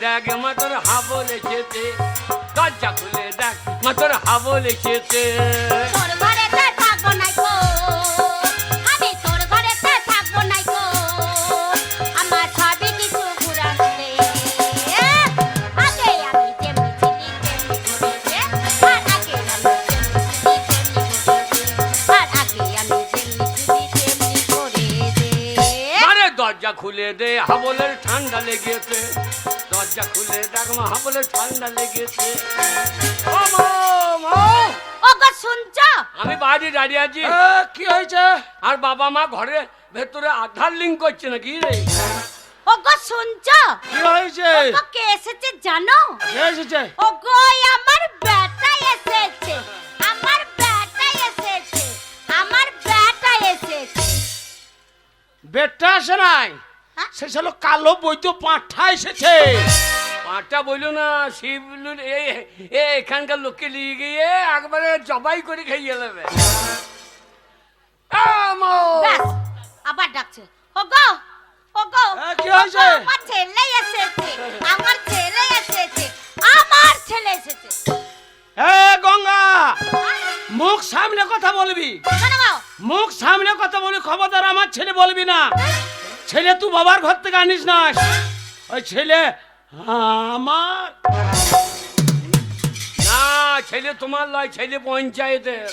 দেখ মা তোর হাবল এসেছে, দরজা খুলে দেখ মা তোর হাবল এসেছে। তোর ঘরেতে থাকবো নাই গো, আমি তোর ঘরেতে থাকবো নাই গো, আমার সবই কিছু ঘুরানো রে। আগে আমি যেমনি ছিলি তেমনি করেছে, আর আগে আমি যেমনি করেছে। আরে দরজা খুলে দে, হাবলের ঠান্ডা লেগেছে, দরজা খুলে দেখ মা হাবলের ঠান্ডা লেগেছে। ও মা, মা ওগো শুনছো? আমি বাড়ি দাঁড়িয়ে আছি। কি হয়েছে? আর বাবা মা ঘরে ভেতরে আধার লিঙ্ক করছে নাকি রে? ওগো শুনছো? কি হয়েছে? ওগো কে এসেছে জানো? কে এসেছে? ওগো আমার বেটা এসেছে, আমার বেটা এসেছে, আমার বেটা এসেছে। বেটা আসে নাই, হ্যাঁ? সে ছিল কালো বৈদ্য পাঁঠা এসেছে। পাটা বললো না, শিবলুর এখানকার লোককে নিয়ে গিয়ে একবারে জবাই করে খেয়ে নেবে। ব্যাস, আবার ডাকছে। ওগো ওগো, কি হয়েছে? ওগো, আমার ছেলে এসেছে, আমার ছেলে এসেছে, আমার ছেলে এসেছে। গঙ্গা, মুখ সামনে কথা বলবি, কেন গো? মুখ সামনে কথা বলবি, খবরদার আমার ছেলে বলবি না। ছেলে তুই বাবার ঘর থেকে আনিস না, ওই ছেলে আমার না, ছেলে তোমার লয়, ছেলে পঞ্চায়েতের।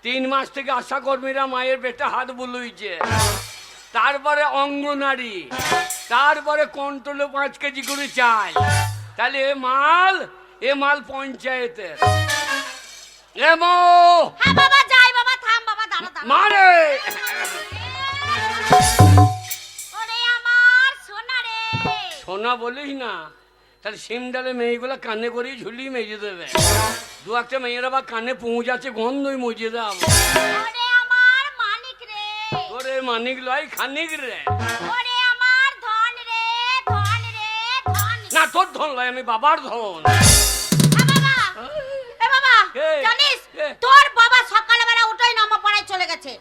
3 মাস থেকে আশা কর্মীরা মায়ের পেটে হাত বুলুইছে, তারপরে অঙ্গনারী, তারপরে কন্ট্রোলে 5 কেজি করে চাল। তাহলে এ মাল পঞ্চায়েতের। এমো হ্যাঁ বাবা, যাই বাবা, থাম বাবা, দাঁড়া দাঁড়া। মারে ওরে আমার সোনা রে। সোনা বলিস না, তাহলে সিমডালে মেয়েগুলো কানে করেই ঝুলিয়ে মেজে দেবে। 2-1টা মেয়েরা বা কানে পৌঁছাচ্ছে, গন্ধই মজিয়ে দাম। ওরে আমার মানিক রে, ওরে মানিক লয়, খানিক রে। ওরে আমার ধন রে, ধন রে, ধন। না, তোর ধন লয়, আমি বাবার ধন। বাবা, এ বাবা, কে? জানিস কে? তোর বাবা সকালবেলা উঠেই নামা পাড়ায় চলে গেছে।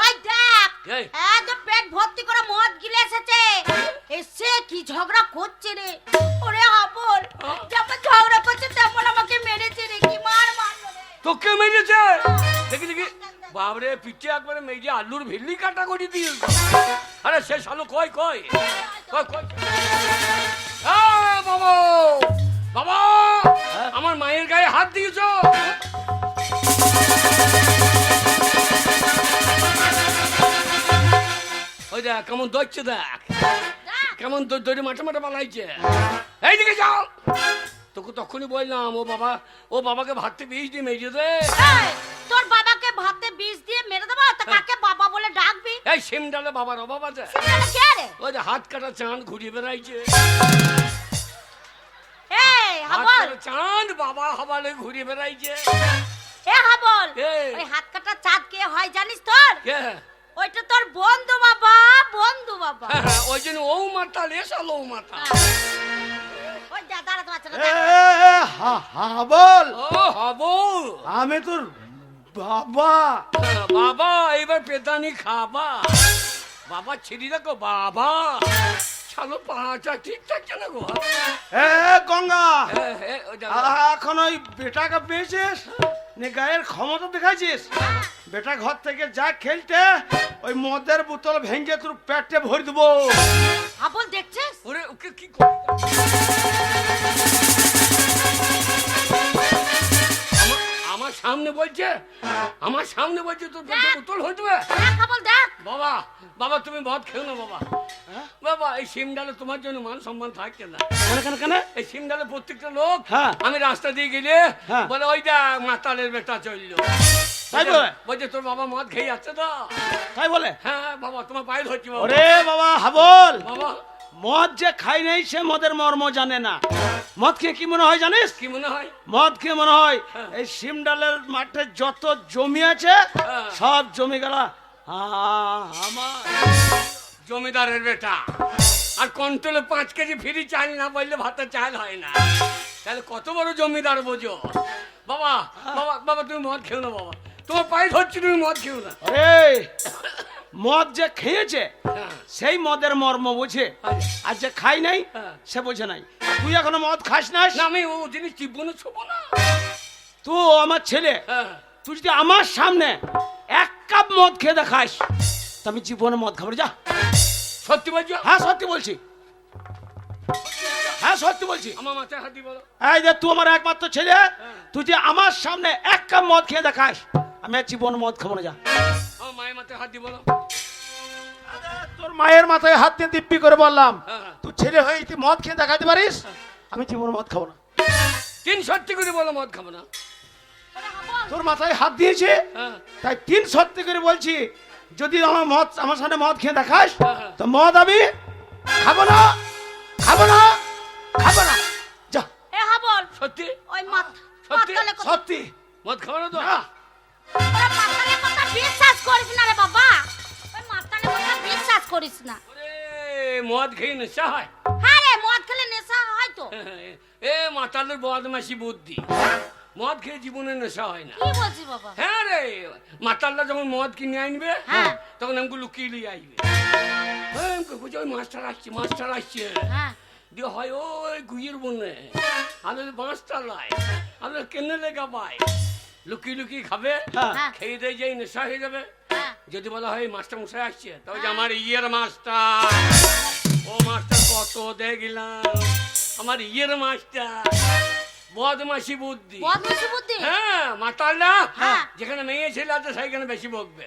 ওই দেখ, কে? একদম পেট ভর্তি করে মদ গিলে এসেছে, এসে কি ঝগড়া করছে রে। ওরে হাবল, যেমন ঝগড়া করছে তেমন আমাকে মেরেছে রে, কি মার মারলো রে। তোকে মেরেছে? দেখি দেখি, বাবরে পিঠে একবারে মেজে আলুর ভিল্লি কাটা করে দিয়েছে। আরে সে শালো কই কই কই কই। বাবা, বাবা, আমার মায়ের গায়ে হাত দিয়েছো। ওই দেখ কেমন দৌড়ছে, দেখ কেমন দৌড়ে মাঠে মাঠে পালাইছে। এইদিকে যাও। তোকে তখনই বললাম ও বাবাকে ভাতে বিষ দিয়ে মেজে দে। এই, তোর বাবাকে ভাতে বিষ দিয়ে মেরে দেবো, তা কাকে বাবা বলে ডাকবি? এই সিমডালে বাবার অভাব আছে? সেটা কে রে? ওই যে হাত কাটা চাঁদ ঘুরিয়ে বেড়াইছে। এই হাত হাবল, কাটা চাঁদ বাবা হবালে ঘুরিয়ে বেড়াইছে। এ হাবল, কে? ওই হাত কাটা চাঁদ কে হয় জানিস তোর? কে? ওইটা তোর বন্ধু বাবা, বন্ধু বাবা। ওই জন্য ও মাতাল, এসাল ও মাতাল। ওই যা, দাঁড়া তো বাচ্চাটা, এ, দাঁড়া। বল, ও হব আমি তোর বাবা। বাবা, এবার পেতানি খাবা। বাবা ছিড়ি দেখো বাবা, ছালো পাঁচা ঠিক থাকছে না গো। গঙ্গা, ওই যা। এখন ওই বেটাকে পেয়েছিস, নে গায়ের ক্ষমতা দেখাইছিস। বেটা ঘর থেকে যা খেলতে, ওই মদের বোতল ভেঙে তোর পেটে ভরে দেবো। হাবল দেখছিস? ওরে ওকে কি করে? আমার সামনে বলছে, আমার সামনে বলছে তোর পেটে বোতল হয়ে যাবে। দেখ হাবল, দেখ। বাবা, বাবা তুমি মদ খেও না বাবা। বাবা, এই সিমডালে তোমার জন্য মান সম্মান থাকছে না। কেন কেন কেন? এই সিমডালে প্রত্যেকটা লোক, হ্যাঁ। আমি রাস্তা দিয়ে গেলে হ্যাঁ। বলে ওই যা মাতালের বেটা চললো। তাই বলে? বলছে তোর বাবা মদ খেয়ে যাচ্ছে তো। তাই বলে? হ্যাঁ বাবা, তোমার পায়ে ধরছি বাবা। ওরে বাবা হাবল, বাবা মদ যে খাই নাই সে মদের মর্ম জানে না। মদ খেয়ে কি মনে হয় জানিস? কি মনে হয়? মদ খেয়ে মনে হয় হ্যাঁ। এই সিমডালের মাঠে যত জমি আছে হ্যাঁ। সব জমি গেলা আমার। জমিদারের বেটা, আর কন্ট্রোলে 5 কেজি ফ্রি চাল না বললে ভাতে চাল হয় না। তাহলে কত বড় জমিদার বোঝো। বাবা বাবা বাবা, তুমি মদ খেও না বাবা, তোমার পায়ে ধরছি, তুমি মদ খেও না। আরে মদ যে খেয়েছে হ্যাঁ। সেই মদের মর্ম বুঝে, আচ্ছা। আর যে খাই নাই হ্যাঁ। সে বোঝে নাই। তুই এখনো মদ খাস না? না আমি ও জিনিস জীবনে ছোবো না। তুই আমার ছেলে, হ্যাঁ। তুই যদি আমার সামনে এক কাপ মদ খেয়ে দেখাস তো আমি জীবনে মদ খাবো না। যা। সত্যি বলছো? হ্যাঁ সত্যি বলছি, হ্যাঁ সত্যি বলছি। আমার মাথায় হাত দিয়ে বলো। এই যে তুই আমার একমাত্র ছেলে, তুই যে আমার সামনে এক কাপ মদ খেয়ে দেখাস আমি আর জীবনে মদ খাবো না। যা। আমার মায়ের মাথায় হাত দিয়ে বলো। তোর মায়ের মাথায় হাত দিয়ে দিব্যি করে বললাম, হ্যাঁ। তুই ছেলে হয়ে তুই মদ খেয়ে দেখাতে পারিস আমি জীবনে মদ খাবো না। তিন সত্যি করে বলো মদ খাবো না। ওরে হাবল, তোর মাথায় হাত দিয়েছে হ্যাঁ। তাই তিন সত্যি করে বলছি, যদি আমার সামনে মদ খেয়ে দেখাস হ্যাঁ। তো মদ আমি খাবো না, খাবো না, খাবো না। যা। এ হাবল, সত্যি? ওই মাত সত্যি? মাতালে কথা, সত্যি মদ খাবো না তো? না। ওরে মাতালে কথা বিশ্বাস করিস না রে বাবা, ওই মাতালে কথা বিশ্বাস করিস না। ওরে মদ খেয়ে নেশা হয়। হ্যাঁ রে, মদ খেলে নেশা হয় তো। এ মাতালের বদমাশি বুদ্ধি। মদ খেয়ে জীবনে নেশা হয় না। কি বলছিস বাবা? হ্যাঁ রে, মাতালরা যখন মদ কিনে আনবে হ্যাঁ। তখন আমাকে লুকিয়ে নিয়ে আসবে। ওই মাস্টার আসছে, মাস্টার আসছে। হ্যাঁ, দিয়ে হয় ওই গুইয়ের বনে আমাদের বাঁশটা লাই আমাদের কেনে লেগা পাই লুকিয়ে লুকিয়ে খাবে। হ্যাঁ। হ্যাঁ। খেয়ে দিয়ে যেই নেশা হয়ে যাবে, হ্যাঁ। যদি বলা হয় মাস্টার মশাই আসছে, তবে যে আমার ইয়ের মাস্টার, ও মাস্টার কত দেখলাম, আমার ইয়ের মাস্টার। বদমাশি বুদ্ধি। বদমাশি বুদ্ধি। হ্যাঁ, মাতালরা হ্যাঁ। যেখানে মেয়ে ছেলে আছে সেখানে বেশি বকবে।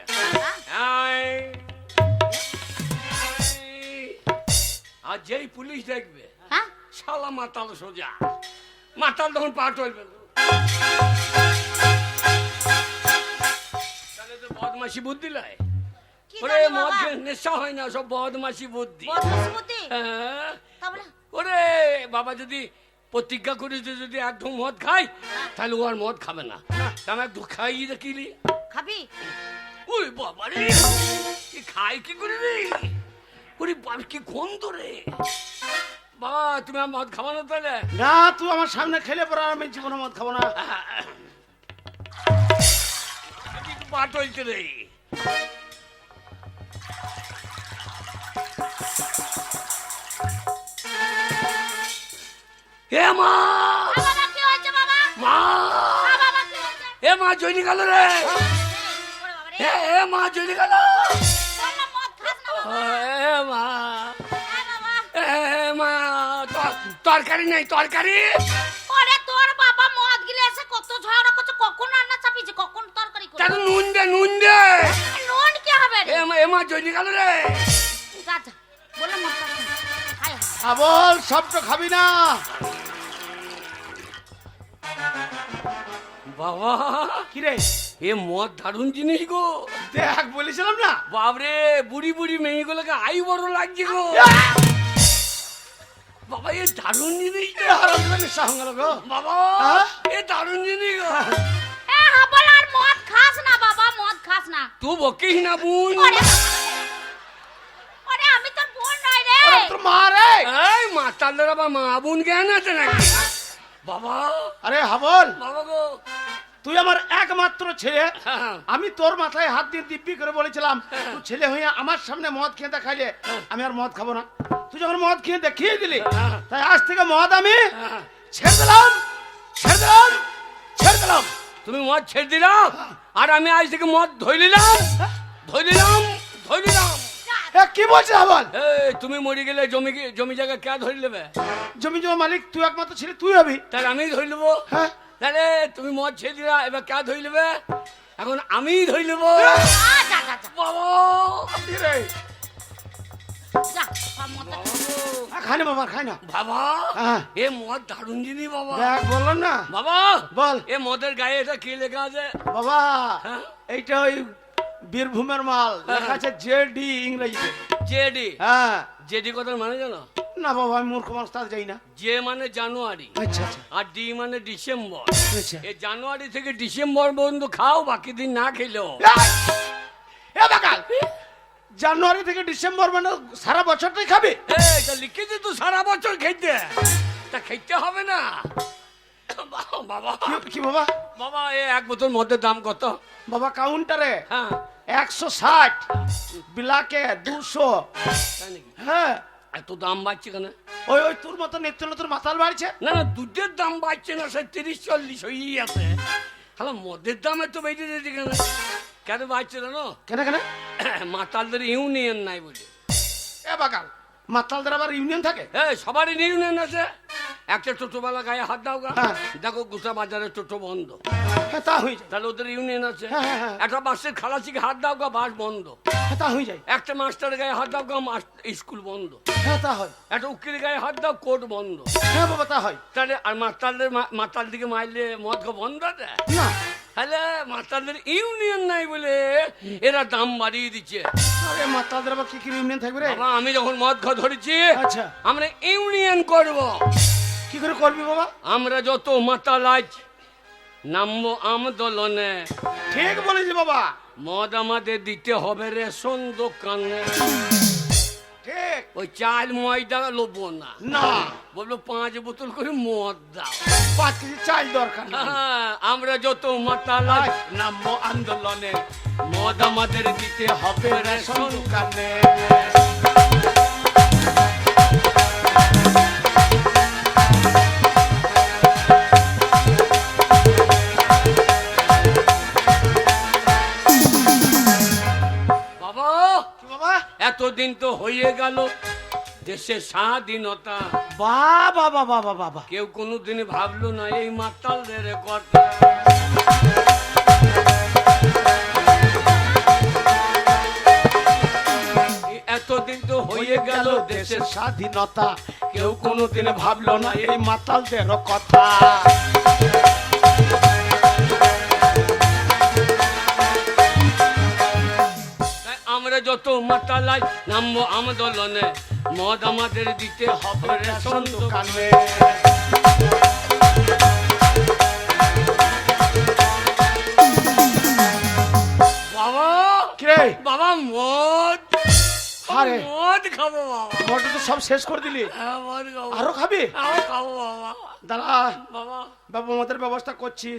হ্যাঁ। এই, আর যেই পুলিশ দেখবে হ্যাঁ, শালা মাতাল সোজা, মাতাল তখন পা টলবে। তাহলে তো বদমাশি বুদ্ধি লাই। কি ওরে জানি মদ বাবা? খেয়ে নেশা হয় না, সব বদমাশি বুদ্ধি। বদমাশি বুদ্ধি। হ্যাঁ। তা বলে ওরে বাবা যদি প্রতিজ্ঞা করিস যে যদি একদম মদ খাই তাহলে ও আর মদ খাবে না, আমি একদম খাইয়ে দেখিলি। খাবি? ওই বাবা রে, কি খাই কি করে রে? ওরে বাবা কি গন্ধ রে। বাবা তুমি আর মদ খাবো না তাহলে? না, তুই আমার সামনে খেলে পরে আমি জীবনে মদ খাবো না। পা টলছে রে। এ মা, বাবা কি হয়েছে বাবা? মা, বাবা কি হয়েছে? এ মা জয়নি গেল রে। ওরে বাবা রে, এ মা জয়নি গেল। বললাম মদ খাস না বাবা। এ মা, হ্যাঁ বাবা। এ মা, তরকারি নাই তরকারি। ওরে তোর বাবা মদ গিলে এসে কত ঝগড়া করছে, কখন রান্না চাপিয়েছে, কখন তরকারি করে। তাহলে নুন দে নুন দে। নুন কি হবে রে? এ মা জয়নি গেল রে। যা যা, বললাম মদ খাস না। হায় হায়। আবল সব তো খাবি না। বাবা কি রে? এ মদ দারুণ জিনিস গো। দেখ বলেছিলাম না। বাবরে বুড়ি বুড়ি মেয়েগুলোকে আই বড় লাগছে গো। বাবা এ দারুণ জিনিস এ হারামজাদা নেশা হয়ে গেল গো। বাবা, হ্যাঁ? এ দারুণ জিনিস গো। এ হাবল আর মদ খাস না বাবা, মদ খাস না। তুই বকিস না বোন। ওরে ওরে আমি তোর বোন নই রে। আরে তোর মা রে। এই মাতালরা বা মা বোন জ্ঞান আছে নাকি? বাবা, আরে হাবল, বাবা গো। তুই আমার একমাত্র ছেলে, হ্যাঁ, আমি তোর মাথায় হাত দিয়ে দিব্যি করে বলেছিলাম তুই ছেলে হয়ে আমার সামনে মদ খেয়ে দেখাইলে আমি আর মদ খাবো না। তুই যখন মদ খেয়ে দেখিয়ে দিলি তাই আজ থেকে মদ আমি হ্যাঁ। ছেড়ে দিলাম, ছেড়ে দিলাম, ছেড়ে দিলাম। তুমি মদ ছেড়ে দিলাম আর আমি আজ থেকে মদ ধরে নিলাম, ধরে নিলাম, ধরে নিলাম। এ কি বলছিস হাবল? এই তুমি মরে গেলে জমি জায়গা কে ধরে নেবে? জমি জমা মালিক তুই একমাত্র ছেলে, তুই হবি। তাহলে আমি ধরে নেবো। হ্যাঁ। তাহলে তুমি মদ ছেড়ে দিলা, এবার কে ধরে নেবে? এখন আমি ধরে নেবো। যা যা যা যা বাবা, কি রে? যা, সব মদটা খাই না বাবা, খাই না। বাবা হ্যাঁ। এ মদ দারুণ জিনিস বাবা। দেখ বললাম না। বাবা বল। এ মদের গায়ে এটা কি লেখা আছে? বাবা হ্যাঁ? এইটা ওই বীরভূমের মাল, লেখা আছে জেডি ইংরেজিতে। জেডি। হ্যাঁ। জেডি কথার মানে জানো? না বাবা আমি মূর্খ মানুষ, তার যাই না। জে মানে জানুয়ারি আচ্ছা আচ্ছা আর ডি মানে ডিসেম্বর। আচ্ছা। এই জানুয়ারি থেকে ডিসেম্বর পর্যন্ত খাও, বাকি দিন না খেলেও। এ বাকাল, জানুয়ারি থেকে ডিসেম্বর মানে সারা বছরটাই খাবি? এটা লিখেছে তো সারা বছর খেতে, তা খেতে হবে না। বাবা কি বাবা? বাবা এ এক বোতল মদের দাম কত? বাবা কাউন্টারে হ্যাঁ 160, বিলাকে 200। তাই নাকি? হ্যাঁ, এত দাম বাড়ছে কেন? ওই ওই তোর মতো নিত্য নতুন মাতাল বাড়ছে। না না, দুধের দাম বাড়ছে না, সে 30-40 হয়েই আছে। হ্যালো, মদের দামে তো বেড়ে যেতে কেন? কেন বাড়ছে জানো? কেন কেন? মাতালদের ইউনিয়ন নাই বলে। এ বাগাল, মাতালদের আবার ইউনিয়ন থাকে? সবারই ইউনিয়ন আছে। একটা টোটোবেলা গায়ে হাত দাও গা, হ্যাঁ। দেখো গোসা বাজারে টোটো বন্ধ, হ্যাঁ, তা হয়ে যায়। তাহলে ওদের ইউনিয়ন আছে। হ্যাঁ, হ্যাঁ, হ্যাঁ। একটা বাসের খালাসিকে হাত দাও গা, বাস বন্ধ। হ্যাঁ, তা হয়ে যায়। একটা মাস্টারের গায়ে হাত দাও গা, স্কুল বন্ধ। হ্যাঁ, তা হয়। একটা উকিলের গায়ে হাত দাও, কোর্ট বন্ধ। হ্যাঁ বাবা, তা হয়। তাহলে আর মাতাল দিকে মারলে মদ খা বন্ধ আছে? না, তাহলে মাতালদের ইউনিয়ন নাই বলে এরা দাম বাড়িয়ে দিচ্ছে। আরে মাতালদের আবার কি কি ইউনিয়ন থাকবে রে? বাবা, আমি যখন মদ খা ধরেছি, আচ্ছা। আমরা ইউনিয়ন করব। কি করে করবি বাবা? আমরা যত মাতাল আজ নামবো আন্দোলনে। ঠিক বলেছি বাবা। মদ আমাদের দিতে হবে রেশন দোকানে। ঠিক। ওই চাল ময়দা লোবো না, না, বলবো 5 বোতল করে মদ দাও। 5 কেজি চাল দরকার নেই। আমরা যত মাতাল আজ নামবো আন্দোলনে, মদ আমাদের দিতে হবে রেশন দোকানে। বাবা, কি বাবা? এতদিন তো হয়ে গেল দেশের স্বাধীনতা, বাবা বাবা বাবা বাবা, কেউ কোনোদিন ভাবলো না এই মাতালদের কথা। এতদিন তো হয়ে গেল দেশের স্বাধীনতা, কেউ কোনোদিন ভাবলো না এই মাতালদের কথা। তাই আমরা যত মাতালাই নামবো আন্দোলনে, মদ আমাদের দিতে হবে রেশন দোকানে। বাবা, কিরে? বাবা মদ, আরে। মদ খাবো বাবা। মদটা তো সব শেষ করে দিলি, হ্যাঁ, মদ খাবো। আরো খাবি? আরো খাবো বাবা। দাঁড়া বাবা, বাবা, আমাদের ব্যবস্থা করছি।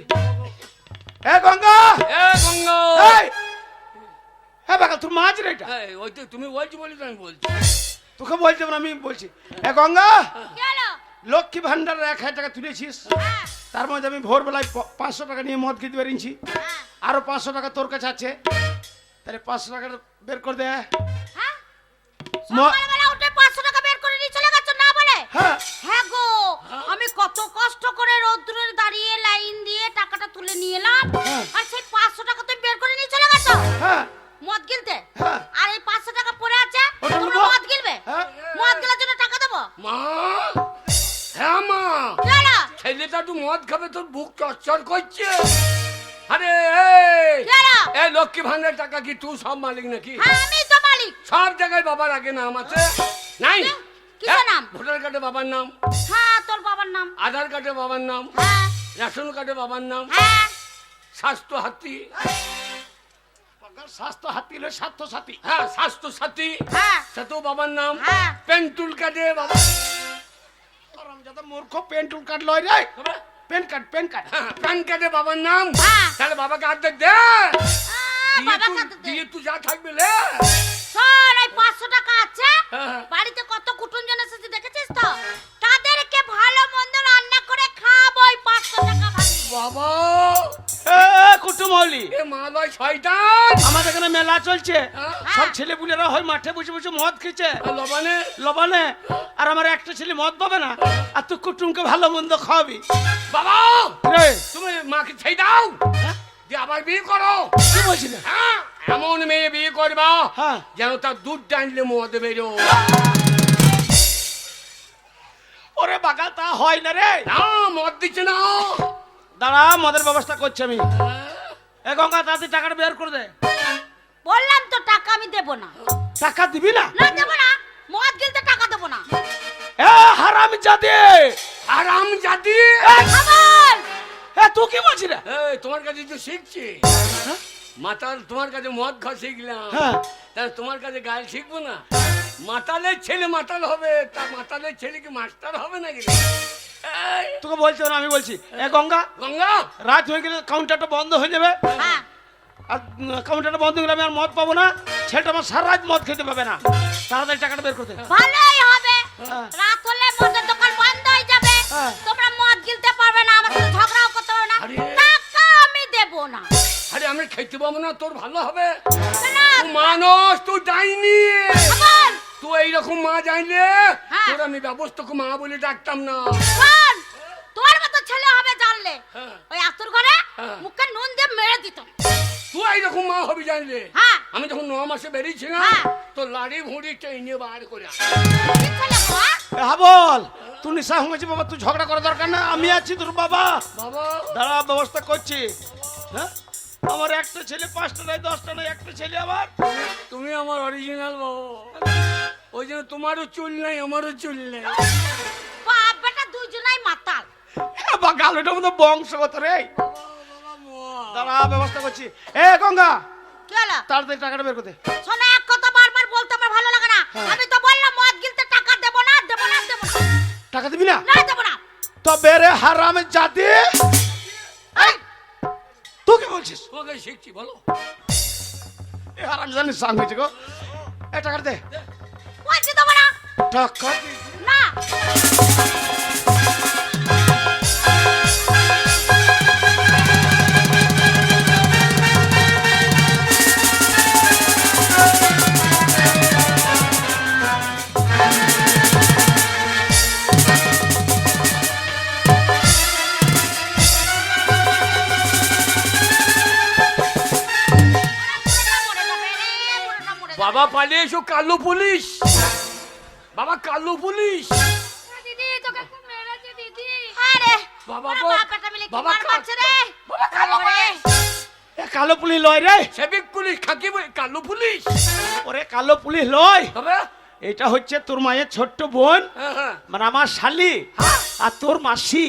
এ গঙ্গা, এ গঙ্গা, এই হ্যাঁ বাবা, তুই মাছ রে এটা। এই, ওই তো তুমি বলছি বলি তো আমি বলছি। তোকে বলতে হবে না, আমি বলছি। এ গঙ্গা, কি হলো? লক্ষ্মী ভান্ডারের 1000 টাকা তুলেছিস, হ্যাঁ, তার মধ্যে আমি ভোরবেলায় 500 টাকা নিয়ে মদ খেতে পেরেছি। হ্যাঁ, আরো 500 টাকা তোর কাছে আছে, তাহলে 500 টাকা বের করে দে। হ্যাঁ? সকালবেলা উঠে 500 টাকা বের করে নিয়ে চলে গেছো না বলে? হ্যাঁ, হ্যাঁ গো, আমি কত কষ্ট করে রোদ্দুরে দাঁড়িয়ে লাইন দিয়ে টাকাটা তুলে নিয়ে এলাম, হ্যাঁ। আর সেই 500 টাকা তুমি বের করে নিয়ে চলে গেছো হ্যাঁ, মদ গিলতে। হ্যাঁ। আর এই 500 টাকা পড়ে আছে, ওটা তোমরা নেবো। মদ গিলবে? হ্যাঁ। মদ গিলার জন্য টাকা দেবো? মা, হ্যাঁ মা, কি হলো? ছেলেটা তো মদ খাবে, তোর বুক চচ্চর করছে। আরে কি হলো? এই লক্ষ্মী ভান্ডার টাকা কি তুই সব মালিক নাকি? হ্যাঁ, আমি তো মালিক। সব জায়গায় বাবার আগে নাম আছে নাই? কিসের নাম? ভোটার কার্ডে বাবার নাম, হ্যাঁ, তোর বাবার নাম। আধার কার্ডে বাবার নাম, হ্যাঁ, রেশন কার্ডে বাবার নাম, হ্যাঁ, স্বাস্থ্য হাতি, স্বাস্থ্য হাতি হলো স্বাস্থ্য সাথী। হ্যাঁ স্বাস্থ্য সাথী, হ্যাঁ, সেটাও বাবার নাম। হ্যাঁ। পেন্টুল কার্ডে বাবা, যাতে মূর্খ পেন্টুল কার্ড লয় রে, তবে, পেন কার্ড, পেন কার্ড। হ্যাঁ, প্যান কার্ডে বাবার নাম। হ্যাঁ। তাহলে বাবাকে অর্ধেক দে, দিয়ে বাবা তুই- কাঁদতে দে। দিয়ে তুই যা থাকবে লে। শোন, ওই 500 টাকা আছে, হ্যাঁ। বাড়িতে কত কুটুমজন এসেছে দেখেছিস তো? তাদেরকে ভালো মন্দ রান্না করে খাবো ওই 500 টাকা ভাগে। বাবা, কুটুমলি, এ মালয় শয়তান। আমাদের এখানে মেলা চলছে, হ্যাঁ। সব ছেলেপুলেরা হয় মাঠে বসে বসে মদ খেছে আর লবণে লবণে, আর আমার একটা ছেলে মদ পাবে না, আর তুই কুটুমকে ভালো মন্দ খাওয়াবি বাবা, রে। তুমি মাকে ছেড়ে দাও, হ্যাঁ? দিয়ে আবার বিয়ে করো। কি বলছিস? হ্যাঁ, এমন মেয়ে বিয়ে করবা হ্যাঁ। যেন তার দুধ টানলে মদ বেরো। ওরে বাগা, তা হয় না রে। না, মদ দিচ্ছে না। দাঁড়া, মদের ব্যবস্থা করছি আমি। এ গঙ্গা, তাড়াতাড়ি টাকাটা বের করে দে। বললাম তো টাকা আমি দেবো না। টাকা দিবি না? না, দেবো না। মদ গিলতে টাকা দেবো না। এ হারামি জাতি, আরাম জাতি। খাবার। এ তুই কি বলছিস রে? এই, তোমার কাছে তো শিখছি। মাতাল তোমার কাছে মদ খা শিখলাম, হ্যাঁ। তাহলে তোমার কাছে গাল শিখবো না? মাতালের ছেলে মাতাল হবে, তা মাতালের ছেলে কি মাস্টার হবে নাকি? এই, তোকে বলছি না, আমি বলছি। এ গঙ্গা, গঙ্গা, রাত হয়ে গেলে কাউন্টারটা বন্ধ হয়ে যাবে, হ্যাঁ, আর কাউন্টারটা বন্ধ করে আমি আর মদ পাবো না, ছেলেটা আমার সারা রাত মদ খেতে পাবে না। তাড়াতাড়ি টাকাটা বের করতে। ভালোই হবে, হ্যাঁ। রাত হলে মদের দোকান বন্ধ হয়ে যাবে, হ্যাঁ। তোমরা মদ গিলতে পারবে না, আমার সাথে ঝগড়াও করতে পারবে না, আরে। টাকা আমি দেব না। আরে আমি খেতে পাবো না, তোর ভালো হবে? কেন? তুই মানুষ, তুই ডাইনি। বল, তুই এইরকম মা জানলে হ্যাঁ। তোর আমি ব্যবস্থাকে মা বলে ডাকতাম না। শোন, তোর মতো ছেলে হবে জানলে হ্যাঁ। ওই আতুর ঘরে হ্যাঁ। মুখে নুন দিয়ে মেরে দিত। তুই এইরকম মা হবি জানলে। হ্যাঁ। আমি যখন 9 মাসে বেরিয়েছিলাম হ্যাঁ। তোর লাড়ি ভুঁড়ি টেনে বার করে আন। কি ছেলে গো, হ্যাঁ? হ্যাঁ বল, তুই নিশা হয়েছে বাবা, তুই ঝগড়া করার দরকার না, আমি আছি তোর বাবা। বাবা দাঁড়া, ব্যবস্থা করছি। হ্যাঁ, আমার একটা ছেলে, 5টা নয় 10টা নয়, একটা ছেলে আমার। তুমি আমার অরিজিনাল বাবা। ওই জন্য তোমারও চুল নাই, আমারও চুল নেই। বাপ বেটা দুজনাই মাতাল। বা গালটার মধ্যে বংশগত রে। দাঁড়া, ব্যবস্থা করছি। এ গঙ্গা, কি হলো? তাড়াতাড়ি টাকাটা বের করতে। শোনো, এক কথা বারবার বলতে আমার ভালো লাগে না। হ্যাঁ। আমি তো বললাম মদ গিলতে টাকা দেব না, দেব না, দেব না। টাকা দিবি না? না, দেব না। তো বেরে হারামে জাতি। এই, তুই কি বলছিস? তোমাকে শিখছি বলো। এ হারাম জানিস সাং হয়েছে গো। এ টাকাটা দে। বলছি দেব না। টাকা দি। না। মরে যাবে রে, মরে যাবে। বাবা পালিয়ে এসো, কালো পুলিশ। বাবা কালো পুলিশ। দিদি তোকে খুব মেরেছে দিদি। আরে বাবা ওরা গো, বাপ বেটা মিলে কি বাবা মার মারছে রে। বাবা কালো ওরে, এ কালো পুলিশ লয় রে। সেবিক পুলিশ খাকি কালো পুলিশ। ওরে কালো পুলিশ লয়, তবে এটা হচ্ছে তোর মায়ের ছোট্ট বোন, হ্যাঁ হ্যাঁ মানে আমার শালি আর তোর মাসি।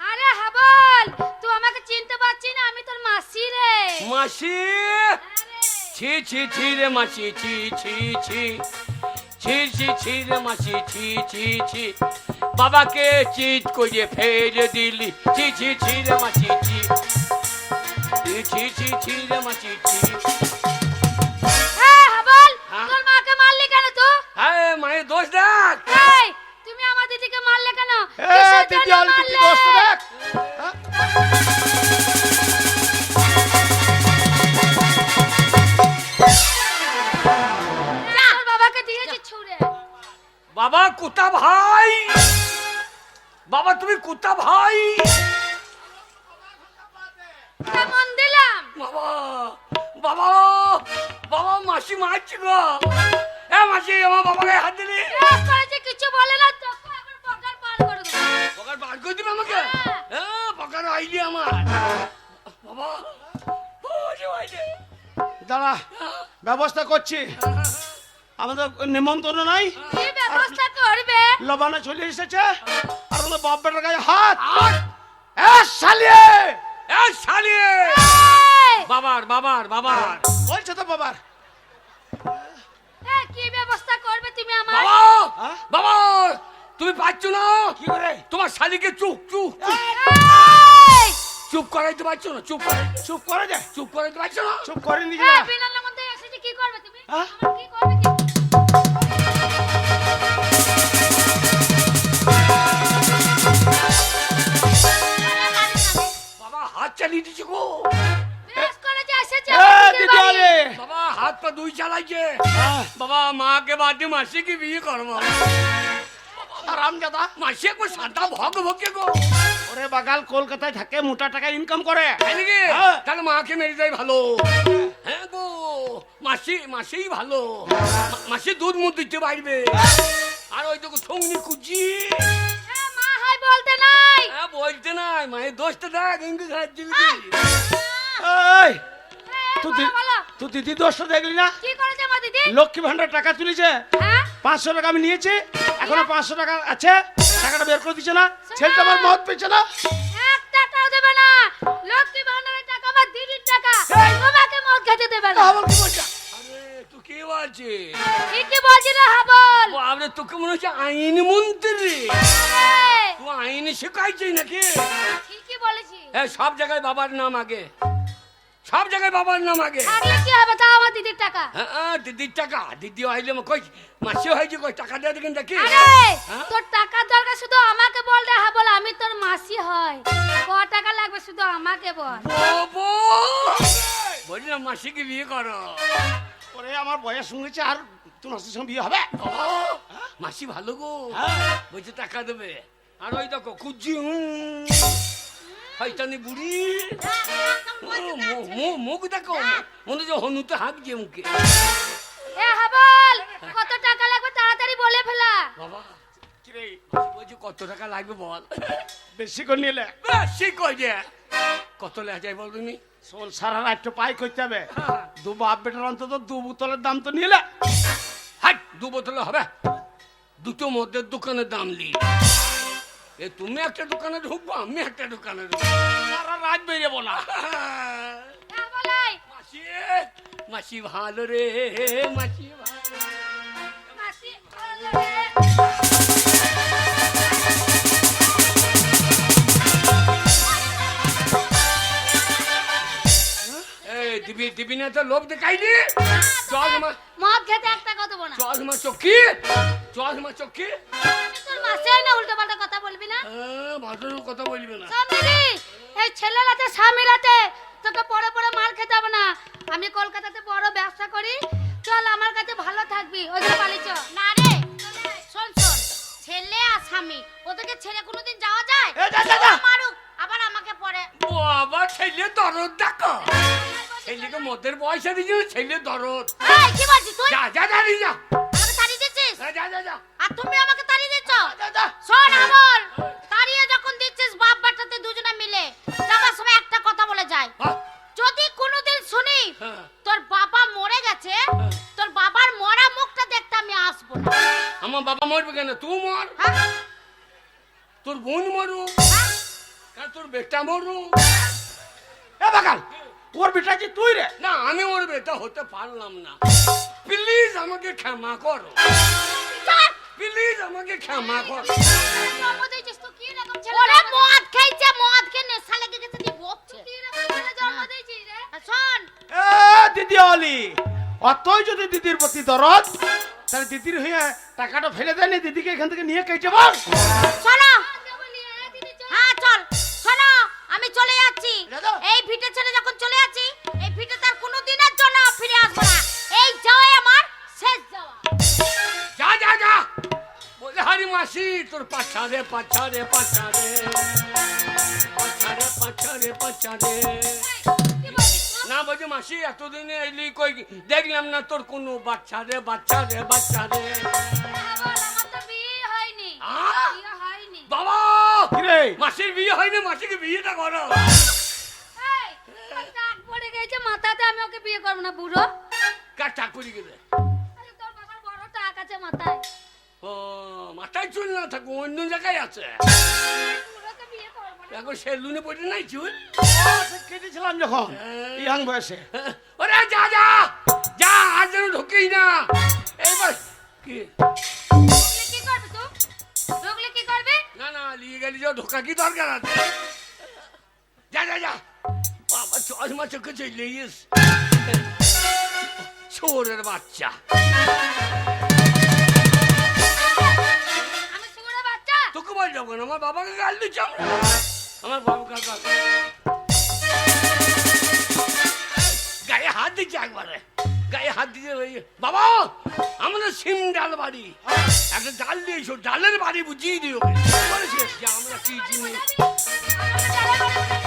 আরে হাবল, তুই আমাকে চিনতে পারছিস না, আমি তোর মাসি রে। মাসি। ছি ছি ছি রে মাসি, ছি ছি ছি ছি ছি ছি রে মাসি, ছি ছি ছি। বাবাকে চিৎ করে ফেলে দিলি, ছি ছি ছি রে মাসি, ছি ছি ছি ছি ছি রে মাসি, ছি। হ্যাঁ হাবল, হ্যাঁ? তোর মাকে মারলি কেন তুই? হ্যাঁ মায়ের দোষ দেখ। এই, তুমি আমার দিদিকে মারলে কেন? এ কিসের দিদি জন্য অল দিদি মারলে? দোস্ত দেখ। হ্যাঁ? যা, তোর বাবাকে দিয়েছি ছুঁড়ে। বাবা কুতা ভাই, বাবা তুমি কুতা ভাই। কেমন দিলাম? বাবা বাবা বাবা মাসি মারছি গো। এ মাসি আমার বাবাকে হাত দিলি। বেশ করেছে, কিছু বলে না, তোকে এখন পকার পার করে দেবো। পকার বার করে দিবে আমাকে। হ্যাঁ পকার আইলি আমার বাবা। ও যে আইলি। দাঁড়া, ব্যবস্থা করছি। আমাদের নিমন্ত্রণ নাই, কি ব্যবস্থা করবে? লবানা চলে এসেছে, আর আমাদের বাপ বেটার গায়ে হাত। আর এ শালিয়ে, এ শালিয়ে। এই, বাবার বাবার বাবার বলছে তো বাবার। এই, কি ব্যবস্থা করবে তুমি আমার? বাবা হ্যাঁ? বাবা তুমি পাচ্ছ না কি করে? তোমার শালিকে চুপ চুপ এই, চুপ করাইতে পারছো না, চুপ করে চুপ করে দে, চুপ করাইতে পারছো না। চুপ করে নিজে। এই, বিনালের মধ্যে এসেছে, কি করবে তুমি? হ্যাঁ? আমার কি করবে কি? বাবা হাত চালিয়ে দিচ্ছে গো। বেশ করেছে, এসেছে এ আমার দিদির দিদি বাড়ি। আলে। বাবা হাত পা দুই চালাইছে। হ্যাঁ, বাবা মাকে বাদ দিয়ে মাসিকে বিয়ে করবো। হারামজাদা। মাসি একবার সাদা ভগ ভগে গো। ওরে বাগাল কলকাতায় থাকে, মোটা টাকা ইনকাম করে। তাই নাকি? হ্যাঁ। তাহলে মাকে মেরে দেয় ভালো। হ্যাঁ গো মাসি, মাসিই ভালো। মাসি দুধ মুধ দিতে পারবে। আর ওই দেখো সঙ্গী কুচি। এ, মা হাই বলতে নাই। হ্যাঁ বলতে নাই, মায়ের দোষটা দেখ ইঙ্গি খাচ্ছি। এই, তুই বলো, বলো। তুই দিদি দোষটা দেখলি না? কি করেছে আমার দিদি? লক্ষ্মী ভান্ডার টাকা তুলেছে, হ্যাঁ? 500 টাকা আমি নিয়েছি, এখনো 500 টাকা আছে, টাকাটা বের করে দিচ্ছে না। ছেলেটা আমার মত পেয়েছে না। এক টাকাও দেবে না। লক্ষ্মী ভান্ডারের টাকা আমার দিদির টাকা। তোমাকে মদ খেতে দেবে না। আমার কি বলছে? আরে তুই কি বলছিস? কি বলছি রে হাবল? বাবরে তোকে মনে হচ্ছে আইন মন্ত্রী। এই, তুই আইন শেখাইছিস নাকি? ঠিকই বলেছি। হ্যাঁ সব জায়গায় বাবার নাম আগে। সব জায়গায় বাবার নাম আগে। থাকলে কি হবে, তা আমার দিদির টাকা। হ্যাঁ, দিদির টাকা, দিদি হইলে কই মাসি হয়েছে, কই টাকা দিয়ে দেখেন দেখি। আরে হ্যাঁ? তোর টাকার দরকার শুধু আমাকে বল রে। হ্যাঁ বল, আমি তোর মাসি হয়। ক টাকা লাগবে শুধু আমাকে বল। বাবা, বললাম মাসিকে বিয়ে করো। ওরে আমার বয়স শুনেছে, আর তোর মাসির সঙ্গে বিয়ে হবে? ও, মাসি ভালো গো, হ্যাঁ। বলছে টাকা দেবে। আর ওই দেখো কুজি শয়তানি বুড়ি, মুখ দেখো মনে হচ্ছে হনুতে হাঁক যে মুখে। এ হ্যাঁ বল, কত টাকা লাগবে তাড়াতাড়ি বলে ফেলা। বাবা কিরে, বলছি কত টাকা লাগবে বল। বেশি করে নিলে বেশি কই যে কত লেখা যায় বল তুমি। শোন, সারা রাত পাই করতে হবে। দু বাপ বেটার অন্তত 2 বোতলের দাম তো নিলে। হাট, 2 বোতলে হবে? দুটো মদের দোকানের দাম লি। এ তুমি একটা দোকানে ঢুকবো, আমি একটা দোকানে ঢুকবো। সারা রাত বেরিয়েবো না। হ্যাঁ বলাই। মাসি, মাসি ভালো রে, মাসি ভালো। মাসি ভালো রে। এই দিবি দিবি না তো লোভ দেখাইলি। চল মা, মদ খেতে একটা কথা বল না। চল মা চক্কি, চল মা চক্কি। তোর মাসি হয় না, উল্টো পাল্টা কথা বলবি না। ভালোর কথা বলবি না। শোন দিদি, এই ছেলেরাতে স্বামীরাতে তোকে পরে পরে মার খেতে হবে না। আমি কলকাতাতে বড় ব্যবসা করি, চল আমার কাছে ভালো থাকবি। ওই যে পালি চ। না রে, শোন শোন, ছেলে আর স্বামী ওদেরকে ছেড়ে কোনোদিন যাওয়া যায়? এ যা যা যা। মারুক আবার আমাকে পরে। বাবা ছেলে দরদ দেখো, ছেলেকে মদের পয়সা দিয়েছিল, ছেলে দরদ। এই কি বলছিস তুই? যা যা যা রে, যা আমাকে তাড়িয়ে দিচ্ছিস? যা যা যা। আর তুমি আমাকে তাড়িয়ে দিচ্ছ? যা, যা। শোন আমল, তাড়িয়ে যখন দিচ্ছিস বাপ বাচ্চাতে দুজনে মিলে যাবার সময় একটা কথা বলে যায়। হ্যাঁ, যদি কোনোদিন শুনি হ্যাঁ। তোর বাবা মরে গেছে, তোর বাবার মরা মুখটা দেখতে আমি আসবো না। আমার বাবা মরবে কেন? তুই মর, হ্যাঁ? তোর বোন মরু, হ্যাঁ? আর তোর বেটা মরু। এ বাগাল, ওর বেটা যে তুই রে। না, আমি ওর বেটা হতে পারলাম না। প্লিজ আমাকে ক্ষমা করো, চল। প্লিজ আমাকে ক্ষমা করো। জন্ম দিয়েছিস তো কি রকম ছেলে? ওরে মদ খাইছে, মদ খেয়ে নেশা লেগে গেছে, তুই বকছিস। কি রকম ছেলে জন্ম দিয়েছিস রে? শোন, এ দিদি অলি, অতই যদি দিদির প্রতি দরদ, তাহলে দিদির হয়ে টাকাটা ফেলে দেয়নি, দিদিকে এখান থেকে নিয়ে কেটে বল। শোনো। হ্যাঁ চল। শোনো, আমি চলে যাচ্ছি। দাদা। এই ভিটে ছেড়ে যখন চলে যাচ্ছি, এই ভিটে তার কোনো দিনের জন্য ফিরে আসবো না। এই যাওয়াই আমার শেষ যাওয়া। যা যা যা, বলে হারি মাসি তোর পাছারে পাছারে পাছারে পাছারে পাছারে পাছারে। কি বলছিস তুই? না বলছি মাসি এতদিনে এলি কই দেখলাম না তোর কোনো বাচ্চারে বাচ্চারে বাচ্চারে। হ্যাঁ বল, আমার তো বিয়ে হয়নি। আহ? বিয়ে হয়নি। বাবা, কিরে, মাসির বিয়ে হয়নি, মাসিকে বিয়েটা করো। এই, তোর টাক পড়ে গেছে মাথাতে, আমি ওকে বিয়ে করবো না বুড়ো। কার টাক পড়ে গেলে? আরে তোর বাবার বড় টাক আছে মাথায়। ও, মাথায় চুল না থাকো, অন্য জায়গায় আছে। বুড়োকে বিয়ে করবো না। এখন সেলুনে পড়ে নাই চুল। কেটেছিলাম যখন ইয়াং বয়সে। ওরে যা যা যা, আর যেন ঢুকেই না। এইবার কি? ঢুকলে কি করবি তুই? ঢুকলে কি করবি? না না, নিয়ে গেলি যে ঢোকা কি দরকার আছে? যা যা যা, বাবা চশমা চোখে চলে গিয়েছ, ছোরের বাচ্চা। আমি শুয়োরের বাচ্চা? তোকে বল যাবো না, আমার বাবাকে গাল দিচ্ছ। আমার বাবাকে গাল, গায়ে হাত দিচ্ছে একবারে, গায়ে হাত দিয়ে বাবা আমাদের সিম ডাল বাড়ি, একটা ডাল দিয়েছো, ডালের বাড়ি বুঝিয়ে দিও বলেছে যে আমরা কি জিনিস। আমাকে জ্বালা করে উঠেছে।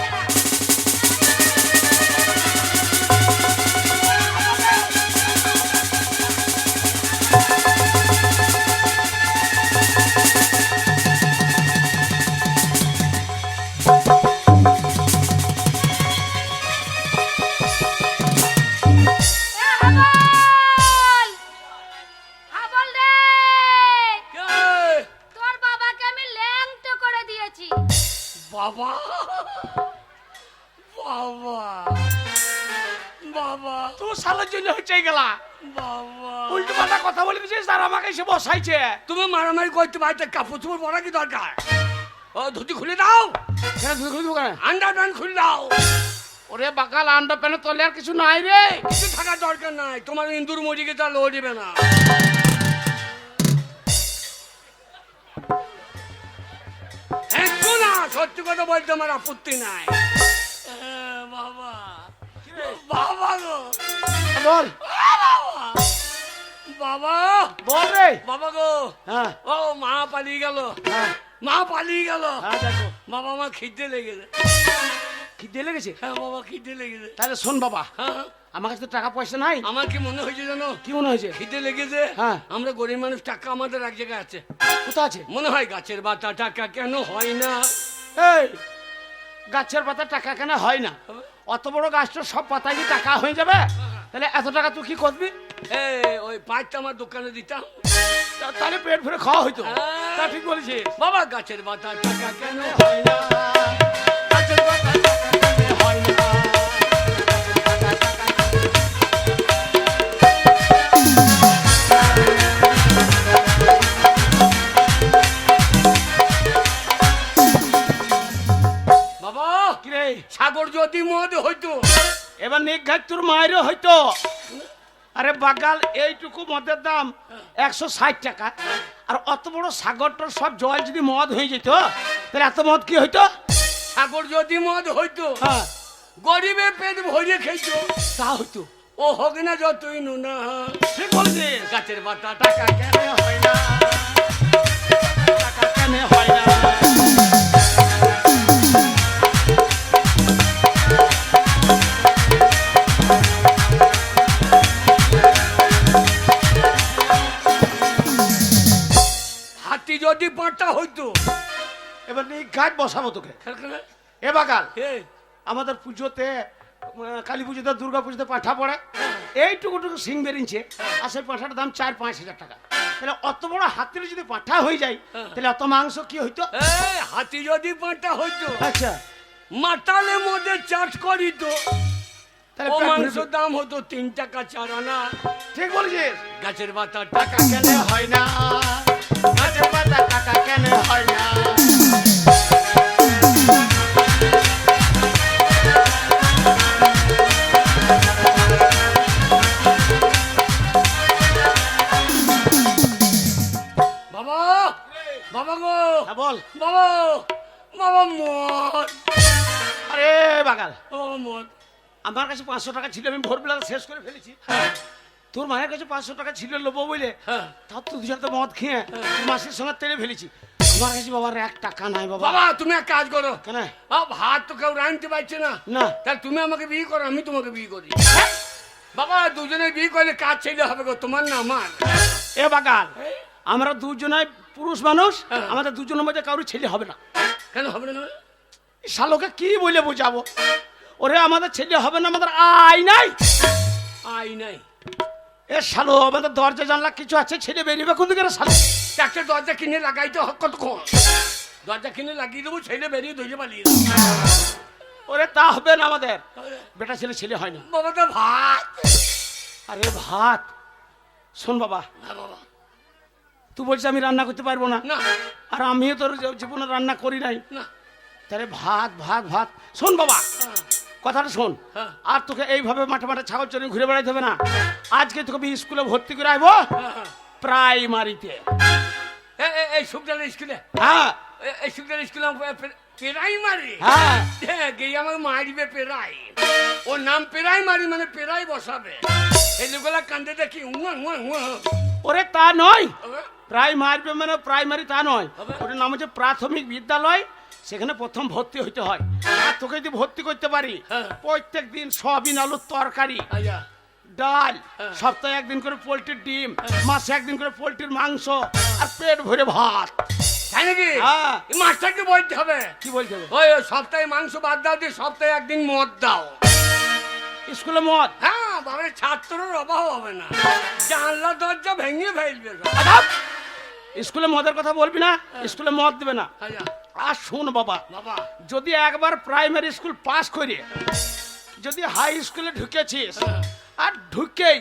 বাবা বাবা বাবা তুই সালের জন্য হচ্ছে গেলা, বাবা, উল্টো পাল্টা কথা বলে দিছিস আর আমাকে এসে বসাইছে। তুমি মারামারি করতে বাড়িতে কাপড় চোপড় পরা কি দরকার? ও ধুতি খুলে দাও, কেন তুই খুলবো কেন? আন্ডারপ্যান্ট খুলে দাও। ওরে বাকাল আন্ডা প্যানে তলে আর কিছু নাই রে। কিছু থাকার দরকার নাই, তোমার ইন্দুর মরিকে তা লো দিবে না। একটু না, সত্যি কথা বলতে আমার আপত্তি নাই। বাবা বাবা গো, বল বাবা বল রে। বাবা গো, হ্যাঁ ও মা পালিয়ে গেল, হ্যাঁ মা পালিয়ে গেল। হ্যাঁ দেখো বাবা আমার খিদে লেগেছে। খিদে লেগেছে? হ্যাঁ বাবা খিদে লেগেছে। তাহলে শোন বাবা, হ্যাঁ আমার কাছে তো টাকা পয়সা নাই। আমার কি মনে হয়েছে জানো? কি মনে হয়েছে? খিদে লেগেছে। হ্যাঁ। আমরা গরিব মানুষ, টাকা আমাদের এক জায়গায় আছে। কোথায় আছে? মনে হয় গাছের পাতা টাকা কেন হয় না? এই গাছের পাতা টাকা কেন হয় না? অত বড় গাছটা সব পাতা কি টাকা হয়ে যাবে? তাহলে এত টাকা তুই কি করবি? ওই পাঁচটা আমার দোকানে দিতাম, তাহলে পেট ভরে খাওয়া হইতো। হ্যাঁ। তা ঠিক বলেছিস। বাবা গাছের পাতা টাকা কেন হয় না? গাছের পাতা টাকা কেন হয় না? বাবা কি রে? সাগর যদি মদ হইতো। এবার নিঘাত তোর মায়েরও হইতো। আরে বাগাল এইটুকু মদের দাম 160 টাকা, আর অত বড় সাগরটার সব জল যদি মদ হয়ে যেত তাহলে এত মদ কি হইতো? সাগর যদি মদ হইতো, হ্যাঁ গরিবে পেট ভরিয়ে খেত। তা হইতো। ও হোক না যতই নুনা, ঠিক বলছিস। গাছের পাতা টাকা কেন হয় না? টাকা কেন হয় না? হাতি যদি পাটা হইতো। এবার নিঘাত বসাবো তোকে। খেলখানা এ বাগাল, এ আমাদের পুজোতে কালী পুজোতে দুর্গা পুজোতে পাঠা পড়ে, এইটুকুটুকু সিং বেরিয়েছে, আর সেই পাঠাটার দাম 4-5 হাজার টাকা। তাহলে অত বড় হাতির যদি পাঠা হয়ে যায় তাহলে অত মাংস কি হইতো? হাতি যদি পাটা হইতো, আচ্ছা মাতালে মধ্যে চাষ করিত, তাহলে ও পেট ভরে মাংসের দাম হতো 3 টাকা 4 আনা। ঠিক বলেছিস। গাছের পাতা টাকা কেন হয় না? গাছের পাতা টাকা কেন হয় না? বাবা বাবা গো, হ্যাঁ বল। বাবা বাবা মদ, আরে বাগাল, বাবা মদ। আমার কাছে 500 টাকা ছিল, আমি ভোরবেলা শেষ করে ফেলেছি। তোর মায়ের কাছে 500 টাকা ছিল লোবো বলে, হ্যাঁ। তাও তো দুজন তো মদ খেয়ে মাসির সঙ্গে তেড়ে ফেলেছি। আমার কাছে বাবার 1 টাকা নাই বাবা। বাবা তুমি এক কাজ করো, কেন? ভাত তো কেউ রাঁধতে পারছে না, না। তাহলে তুমি আমাকে বিয়ে করো, আমি তোমাকে বিয়ে করি। বাবা দুজনে বিয়ে করলে কাজ ছেলে হবে গো, তোমার না আমার। এ বাগাল, আমরা দুজনাই পুরুষ মানুষ, হ্যাঁ। আমাদের দুজনের মধ্যে কারোর ছেলে হবে না। কেন হবে না? এই শালোকে কি বলে বোঝাবো? ওরে আমাদের ছেলে হবে না, আমাদের আই নাই। আই নাই। এ শালো, আমাদের দরজা জানলা কিছু আছে, ছেলে বেরিয়ে কোন দিকে রে শালো? একটা দরজা কিনে লাগাইতে হবে কতক্ষণ? দরজা কিনে লাগিয়ে দেবো, ছেলে বেরিয়ে ধরে পালিয়ে ওরে তা হবে না, আমাদের বেটা ছেলে ছেলে হয় না। বাবা তো ভাত। আরে ভাত শোন বাবা, না বাবা তুই বলছিস আমি রান্না করতে পারবো না, না আর আমিও তোর জীবনে রান্না করি নাই, না। তাহলে ভাত ভাত ভাত। শোন বাবা, হ্যাঁ, কথাটা শোন। হ্যাঁ। আর তোকে এইভাবে মাঠে মাঠে ছাগল চড়ে ঘুরে বেড়াইতে হবে না। আজকে তোকে আমি স্কুলে ভর্তি করে আইবো, হ্যাঁ। প্রাইমারিতে। এই সুখদার স্কুলে, হ্যাঁ এই সুখদার স্কুলে পেরাই মারি। হ্যাঁ গিয়ে আমাকে মারিবে পেরাই। ওর নাম পেরাই মারি, মানে পেরাই বসাবে। এই লোকগুলা কান্দে দেখি উয়া উয়া উয়া। ওরে তা নয়, হবে? প্রাইমারি মানে প্রাইমারি তা নয়, হবে? ওটার নাম হচ্ছে প্রাথমিক বিদ্যালয়। সেখানে প্রথম ভর্তি হইতে হয়। আর তোকে যদি ভর্তি করতে পারি, হ্যাঁ। প্রত্যেক দিন সয়াবিন আলুর তরকারি, আচ্ছা, ডাল, হ্যাঁ। সপ্তাহে একদিন করে পোলট্রির ডিম, মাসে একদিন করে পোলট্রির মাংস, আর পেট ভরে ভাত। তাই নাকি? হ্যাঁ। এই মাস্টারকে বলতে হবে, কি বলতে হবে? ওই সপ্তাহে মাংস বাদ দাও দিয়ে সপ্তাহে একদিন মদ দাও। স্কুলে মদ? হ্যাঁ, বাবার ছাত্রের অভাব হবে না, জানলা দরজা ভেঙে ফেলবে সব। আদাব! স্কুলে মদের কথা বলবি না, স্কুলে মদ দেবে না। আচ্ছা, আর শোন বাবা, বাবা যদি একবার প্রাইমারি স্কুল পাস করে যদি হাই স্কুলে ঢুকেছিস, আর ঢুকেই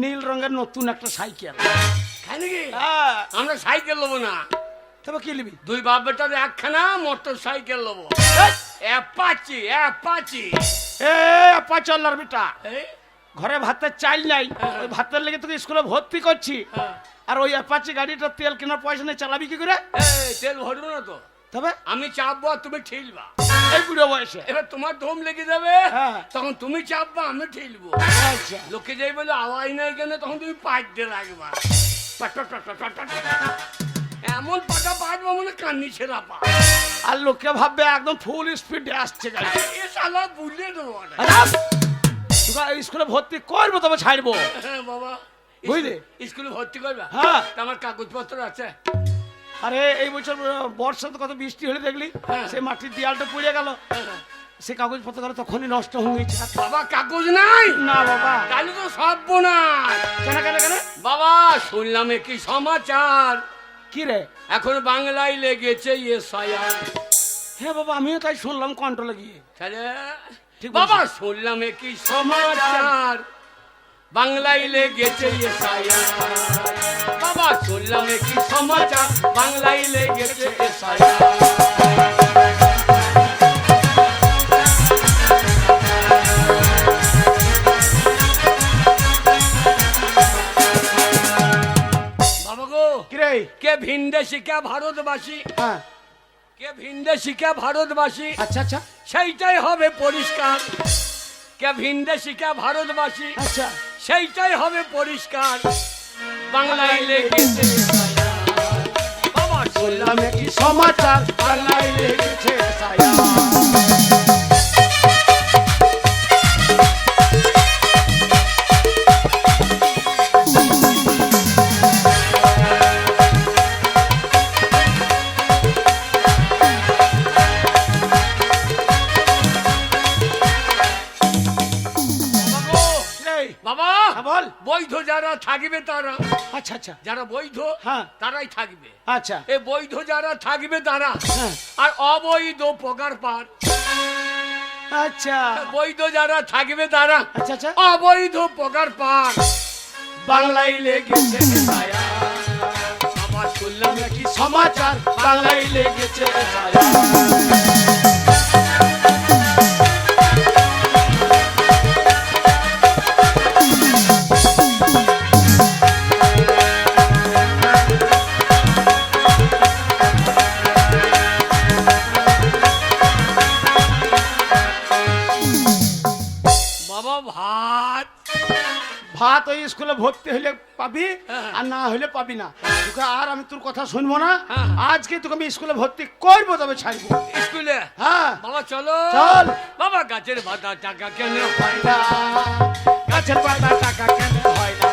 নীল রঙের নতুন একটা সাইকেল। তাই নাকি? হ্যাঁ, আমরা সাইকেল নেবো না, তবে কি নিবি? দুই বাপ বেটার একখানা মোটর সাইকেল নেবো। Apache Apache. এ পাচল্লার বেটা, এই, ঘরে ভাতের চাল নাই, ওই ভাতের লেগে তোকে স্কুলে ভর্তি করছি। হ্যাঁ। আর ওই অ্যাপাচি গাড়িটা তেল কেনার পয়সা নেই, চালাবি কি করে? এই, তেল ভরবো না তো, তবে আমি চাপবো আর তুমি ঠেলবা। এই বুড়ো বয়সে এবার তোমার ধম লেগে যাবে, হ্যাঁ। তখন তুমি চাপবা, আমি ঠেলবো। আচ্ছা, লোকে যাই বলে আওয়াজ নাই কেন, তখন তুমি পাট দিয়ে রাখবা। পাট, পাট, পাট, পাট, পাট, পাট, পাট। এমন পাটা পাটবো মানে কান্নি ছেড়া পা। আর লোকে ভাববে একদম ফুল স্পিডে আসছে গাড়ি। এ শালা বুঝলে দেবো না। তোকে স্কুলে ভর্তি করবো, তবে ছাড়বো। হ্যাঁ বাবা, বুঝলি? স্কুলে ভর্তি করবা? হ্যাঁ। তা আমার কাগজপত্র আছে। আরে এই বছর বর্ষাতে কত বৃষ্টি হলে দেখলি, হ্যাঁ। সেই মাটির দেয়ালটা পড়ে গেল, সে কাগজপত্র করে তখনই নষ্ট হয়ে গেছে। বাবা কাগজ নাই? না বাবা। তাহলে তো সব বোনাস। কেন কেন কেন? বাবা শুনলাম কি সমাচার, কি রে? এখন বাংলায় লেগেছে এসআইআর। হ্যাঁ বাবা, আমিও তাই শুনলাম কন্ট্রোলে গিয়ে। তাহলে ঠিক বাবা শুনলাম কি সমাচার, বাংলায় লেগেছে এসআইআর। বাবা শুনলাম কি সমাচার, বাংলায় লেগেছে এসআইআর। বাবা গো, কি রে? কে ভিনদেশি কে ভারতবাসী, হ্যাঁ, কে ভিনদেশি কে ভারতবাসী, আচ্ছা আচ্ছা সেইটাই হবে পরিষ্কার। কে ভিনদেশি কে ভারতবাসী, আচ্ছা। সেইটাই হবে পরিষ্কার। বাংলায় লেগেছে বাবা শুনলাম কি সমাচার, বাংলায় লেগেছে এসআইআর। এই, বাবা হ্যাঁ, বল। বৈধ যারা থাকবে তারা, আচ্ছা আচ্ছা যারা বৈধ হ্যাঁ। তারাই থাকবে। আচ্ছা এ বৈধ যারা থাকবে তারা, হ্যাঁ। আর অবৈধ পগার পার। আচ্ছা বৈধ যারা থাকবে তারা, আচ্ছা আচ্ছা অবৈধ পগার পার। বাংলায় লেগেছে এসআইআর। বাবা শুনলাম কি সমাচার, বাংলায় লেগেছে এসআইআর। বাবা ভাত। ভাত ওই স্কুলে ভর্তি হইলে পাবি, হ্যাঁ। আর না হইলে পাবি না। তোকে আর আমি তোর কথা শুনবো না। হ্যাঁ। আজকে তোকে আমি স্কুলে ভর্তি করবো, তবে ছাড়বো। স্কুলে হ্যাঁ, বাবা চলো। চল। বাবা গাছের পাতা টাকা কেন হয় না, না? গাছের পাতা টাকা কেন হয় না?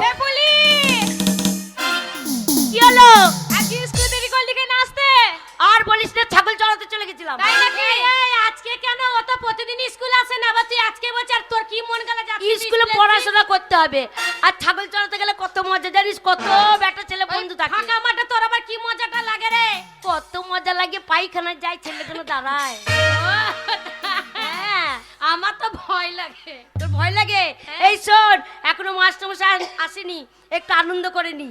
এ পুলি, কি হলো? আজকে স্কুলে দেরি করলি কেন আসতে? আর বলিস না, ছাগল চড়াতে চলে গেছিলাম। তাই নাকি? এই আজকে কেন? ও তো প্রতিদিন স্কুল আসে না, আবার তুই আজকে বলছিস। আর তোর কি মন গেল যে স্কুলে পড়াশোনা করতে হবে, আর ছাগল চড়াতে গেলে কত মজা জানিস? কত বেটা ছেলে বন্ধু থাকে। ফাঁকা মাঠে তোর আবার কি মজাটা লাগে রে? কত মজা লাগে, পায়খানায় যায় ছেলেগুলো দাঁড়ায়। হ্যাঁ, আমার তো ভয় লাগে। তোর ভয় লাগে? এই শোন, এখনো মাস্টারমশাই আসেনি, একটু আনন্দ করে নি।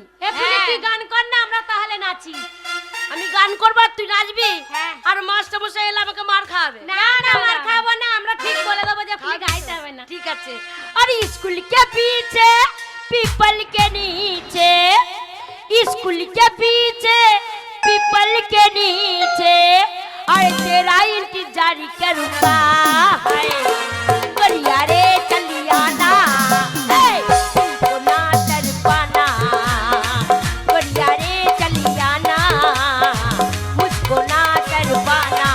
তুই গান কর না, আমরা তাহলে নাচি। আমি গান করবো আর তুই নাচবি? আর মাস্টারমশাই এলে আমাকে মার খাওয়াবে। না না, মার খাবো না, আমরা ঠিক বলে দেবো যে আপনি গাইতে হবে না। ঠিক আছে। अरे स्कूल के पीछे पीपल के नीचे, स्कूल के पीछे पीपल के नीचे, अरे तेरा इंतजार करूंगा है बढ़िया रे चलिया ना, तुमको ना डर पाना, बढ़िया रे चलिया ना, मुझको ना डर पाना।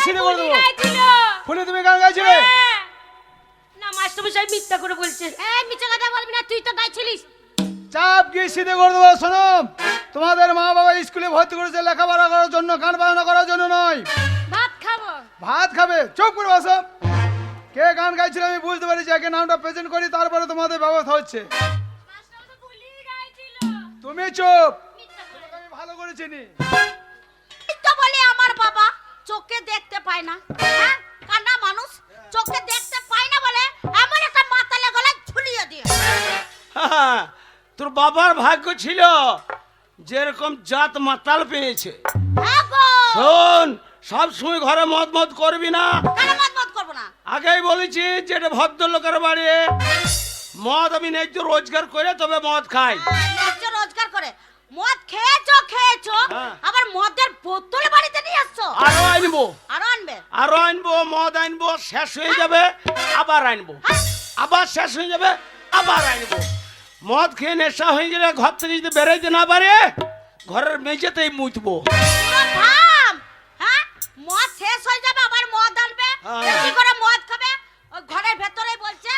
সিধে করে দেবো। গাইছিল। ফুলি তুমি গান গাইছিলে? হ্যাঁ। না মাস্টারমশাই মিথ্যা করে বলছে। এই মিথ্যা কথা বলবি না, তুই তো গাইছিলিস। চাপ গিয়ে সিধে করে দেবো। শোনো, তোমাদের মা বাবা স্কুলে ভর্তি করেছে লেখাপড়া করার জন্য, গান বাজনা করার জন্য নয়। ভাত খাবো। ভাত খাবে? চুপ করে বসো। কে গান গাইছিল আমি বুঝতে পারি, যাকে নামটা প্রেজেন্ট করি তারপরে তোমাদের ব্যবস্থা হচ্ছে। মাস্টারমশাই ফুলি গাইছিল। তুমি চুপ, মিথ্যা করে। আমি ভালো করে চিনি। এই তো বলে আমার বাবা চোখে দেখতে পায় না, হ্যাঁ কানা মানুষ চোখে দেখতে পায় না বলে এমন একটা মাতালে গলায় ঝুলিয়ে দিয়ে। হ্যাঁ, তোর বাবার ভাগ্য ছিল যেরকম জাত মাতাল পেয়েছে। হ্যাঁ গো। শোন, সব সময় ঘরে মদ মদ করবি না। কেন মত করবো না? আগেই বলেছি যেটা ভদ্রলোকের বাড়ি, মদ আমি ন্যায্য রোজগার করে তবে মদ খাই। ন্যায্য রোজগার করে মদ খেয়েছো খেয়েছো, হ্যাঁ। আবার মদের বোতল বাড়িতে নিয়ে আসছো। আরো আনবো, আরো আনবে? আরো আনবো, মদ আনবো, শেষ হয়ে যাবে আবার আনবো, হ্যাঁ। আবার শেষ হয়ে যাবে আবার আনবো। মদ খেয়ে নেশা হয়ে গেলে ঘর থেকে যদি বেরোইতে না পারে ঘরের মেঝেতেই মুতবো। পুরো থাম। হ্যাঁ মদ শেষ হয়ে যাবে আবার মদ আনবে, হ্যাঁ। বেশি করে মদ খাবে, ওই ঘরের ভেতরেই বলছে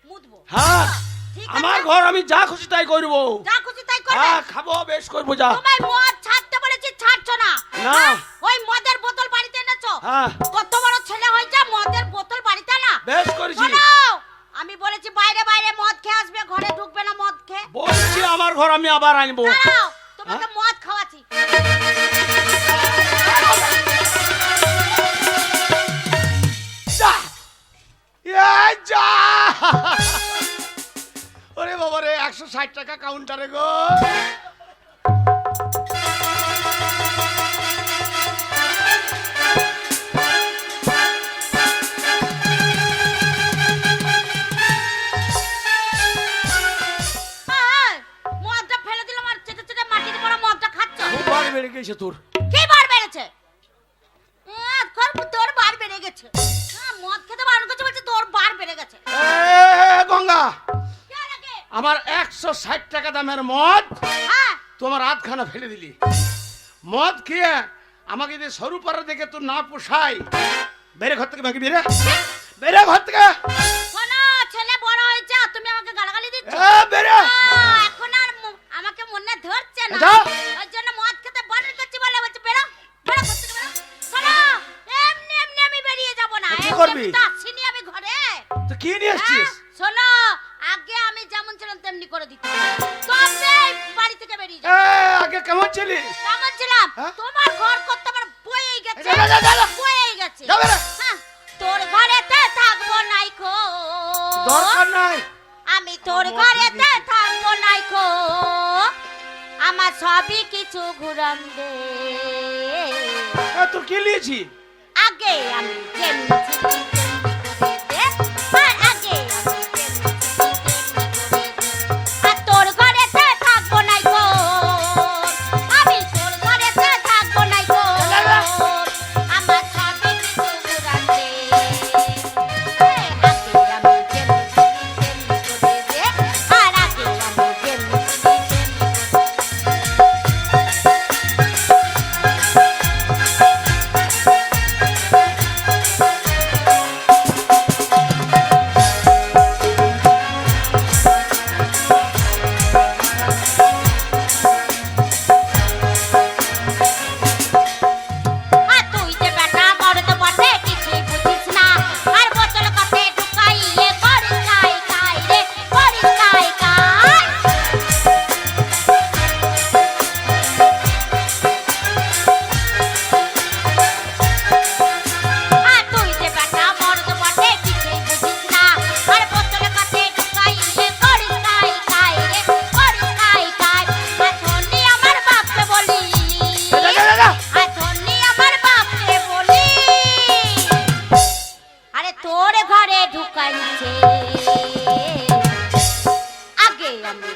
মুতবো। হ্যাঁ, ঠিক আমার আছে। ঘর আমি যা খুশি তাই করবো। যা খুশি তাই করবে। হ্যাঁ, খাবো, বেশ করবো, যা। তোমায় মদ ছাড়তে বলেছি, ছাড়ছো না। না। হ্যাঁ, ওই মদের বোতল বাড়িতে এনেছো। হ্যাঁ। কত বড় ছেলে হয়েছে, মদের বোতল বাড়িতে না। বেশ করেছি। শোনো, আমি বলেছি বাইরে বাইরে মদ খেয়ে আসবে, ঘরে ঢুকবে না মদ খেয়ে। বলছি আমার ঘর আমি আবার আনবো। দাঁড়াও, তোমাকে মদ খাওয়াচ্ছি। যা, এই যা। ওরে বাবা রে, 160 টাকা কাউন্টারে গো। এই, মদটা ফেলে দিলাম আর চেটে চেটে মাটিতে পড়া মদটা খাচ্ছো। খুব বার বেড়ে গেছে তোর। কি বার বেড়েছে? তোর বার বেড়ে গেছে। মদ খেতে বারণ করছে বলছে তোর বার বেড়ে গেছে। গঙ্গা, কে লাগে? আমার 160 টাকা দামের মদ হ্যাঁ, তোমার আধখানা ফেলে দিলি। মদ খেয়ে আমাকে যদি সরু পাড়া দেখে তোর না পোষাই, বেরে ঘর থেকে, বাকি বেরে, বেরে ঘর থেকে। শোনো, ছেলে বড় হয়েছে আর তুমি আমাকে গালাগালি দিচ্ছ। বেরে। এখন আর আমাকে মনে ধরছে না, যাও। ওই জন্য মদ খেতে বারণ করছি বলে বলছে বেরো বেরো ঘর থেকে বেরো। শোনো, এমনি এমনি আমি বেরিয়ে যাব না। কি করবি? এমনি তো আসিনি আমি ঘরে। তো কি নিয়ে এসছিস? হ্যাঁ, শোনো, আগে আমি যেমন ছিলাম তেমনি করে দিতে তবে বাড়ি থেকে বেরিয়ে যাব। আগে কেমন ছিলিস? কেমন ছিলাম? হ্যাঁ? তোমার ঘর করতে আমার বয়েই গেছে, যা, যা, যা, যা। বয়েই গেছে। যা বেরে। হ্যাঁ, তোর ঘরেতে থাকবো নাইকো। দরকার নাই। আমি তোর ঘরেতে থাকবো নাইকো, আমার সবই কিছু ঘুরান দে। তোর কি নিয়েছি? আগে আমি যেমনি ছিলি তেমনি করে দে, আর আগে আমি যেমনি ছিলি তেমনি করে দে। আর তোর ঘরেতে থাকবো নাইকো, আমি তোর ঘরেতে থাকবো নাইকো, আমার সবই কিছু ঘুরান দে। আগে আমি যেমনি ছিলি তেমনি করে দে, আর আগে আমি যেমনি ছিলি তেমনি করে দে। আর তুই যে বেটা মরদ বটে কিছুই বুঝিস না, আর বোতল কাছে ঢুকাইয়ে করিস কাই কাই রে, করিস কাই কাই। আর তুই যে বেটা মরদ বটে কিছুই বুঝিস না, আর বোতল কাছে ঢুকাইয়ে করিস কাই কাই রে, করিস কাই কাই। আর ধনী আমার বাপকে বলি, যা, যা, যা, যা। আর ধনী আমার বাপকে বলি, আরে তোর ঘরে ঢুকাইছে আগে আমি